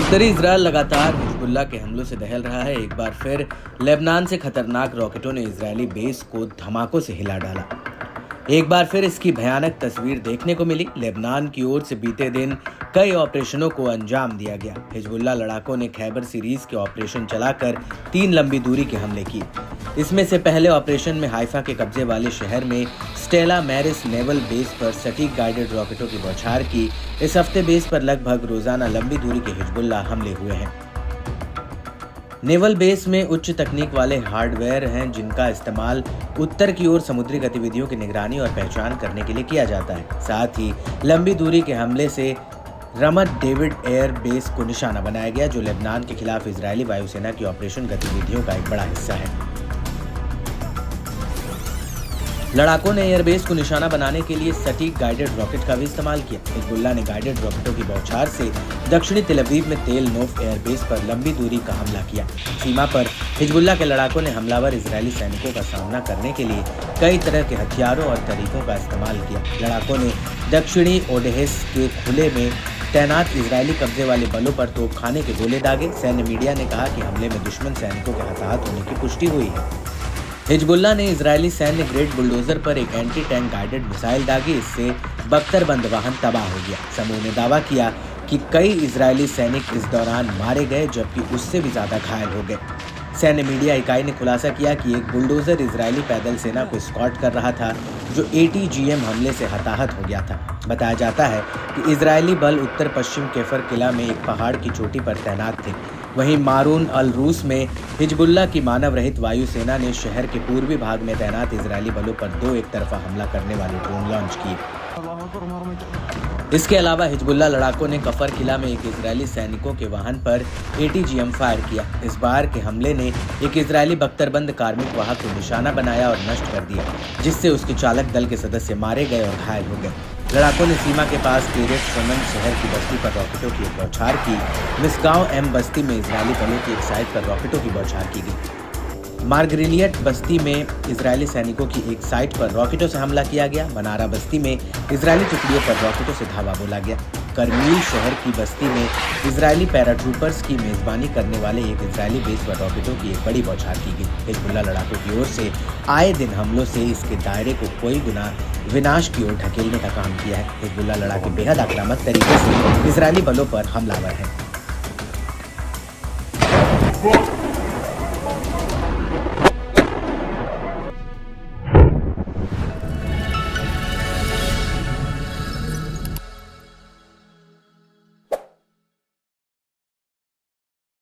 उत्तरी इजराइल लगातार हिजबुल्लाह के हमलों से दहल रहा है। एक बार फिर लेबनान से खतरनाक रॉकेटों ने इजरायली बेस को धमाकों से हिला डाला। एक बार फिर इसकी भयानक तस्वीर देखने को मिली। लेबनान की ओर से बीते दिन कई ऑपरेशनों को अंजाम दिया गया। हिजबुल्लाह लड़ाकों ने खैबर सीरीज के ऑपरेशन चलाकर 3 लंबी दूरी के हमले किए। इसमें से पहले ऑपरेशन में हाइफा के कब्जे वाले शहर में स्टेला मैरिस नेवल बेस पर सटीक गाइडेड रॉकेटों की बौछार की। इस हफ्ते बेस पर लगभग रोजाना लंबी दूरी के हिजबुल्लाह हमले हुए हैं। नेवल बेस में उच्च तकनीक वाले हार्डवेयर हैं जिनका इस्तेमाल उत्तर की ओर समुद्री गतिविधियों की निगरानी और पहचान करने के लिए किया जाता है। साथ ही लंबी दूरी के हमले से रमत डेविड एयर बेस को निशाना बनाया गया, जो लेबनान के खिलाफ इजरायली वायुसेना की ऑपरेशन गतिविधियों का एक बड़ा हिस्सा है। लड़ाकों ने एयरबेस को निशाना बनाने के लिए सटीक गाइडेड रॉकेट का भी इस्तेमाल किया। हिजबुल्लाह ने गाइडेड रॉकेटों की बौछार से दक्षिणी तेल अवीव में तेल नोफ एयरबेस पर लंबी दूरी का हमला किया। सीमा पर हिजबुल्लाह के लड़ाकों ने हमलावर इजरायली सैनिकों का सामना करने के लिए कई तरह के हथियारों और तरीकों का इस्तेमाल किया। लड़ाकों ने दक्षिणी ओडेहेस के खुले में तैनात इजरायली कब्जे वाले बलों पर तोपखाने के गोले दागे। सैन्य मीडिया ने कहा कि हमले में दुश्मन सैनिकों के हताहत होने की पुष्टि हुई है। हिजबुल्लाह ने इजरायली सैन्य ग्रेड बुलडोजर पर एक एंटी टैंक गाइडेड मिसाइल दागी। इससे बख्तरबंद वाहन तबाह हो गया। समूह ने दावा किया कि कई इजरायली सैनिक इस दौरान मारे गए, जबकि उससे भी ज्यादा घायल हो गए। सैन्य मीडिया इकाई ने खुलासा किया कि एक बुलडोजर इजरायली पैदल सेना को स्कॉट कर रहा था, जो ATGM हमले से हताहत हो गया था। बताया जाता है कि इजरायली बल उत्तर पश्चिम केफर किला में एक पहाड़ की चोटी पर तैनात थे। वहीं मारून अल रूस में हिजबुल्लाह की मानव रहित वायुसेना ने शहर के पूर्वी भाग में तैनात इजरायली बलों पर 2 एक तरफा हमला करने वाले ड्रोन लॉन्च किए। इसके अलावा हिजबुल्लाह लड़ाकों ने कफर किला में एक इजरायली सैनिकों के वाहन पर ATGM फायर किया। इस बार के हमले ने एक इजरायली बख्तरबंद कार्मिक वाहक को निशाना बनाया और नष्ट कर दिया, जिससे उसके चालक दल के सदस्य मारे गए और घायल हो गए। लड़ाकों ने सीमा के पास केरेट शमन शहर की बस्ती पर रॉकेटों की एक बौछार की। मिसगांव M बस्ती में इजरायली बलों की एक साइट पर रॉकेटों की बौछार की गई। मार्गरिलियट बस्ती में इजरायली सैनिकों की एक साइट पर रॉकेटों से हमला किया गया। बनारा बस्ती में इजरायली टुकड़ियों पर रॉकेटों से धावा बोला गया। करमील शहर की बस्ती में इजरायली पैराट्रूपर्स की मेजबानी करने वाले एक इजरायली बेस पर रॉकेटों की एक बड़ी बौछार की गई। हिजबुल्लाह लड़ाकों की ओर से आए दिन हमलों से इसके दायरे को कोई गुना विनाश की ओर ढकेलने का काम किया है। हिजबुल्लाह लड़ाके बेहद आक्रामक तरीके से इजरायली बलों पर हमलावर हैं।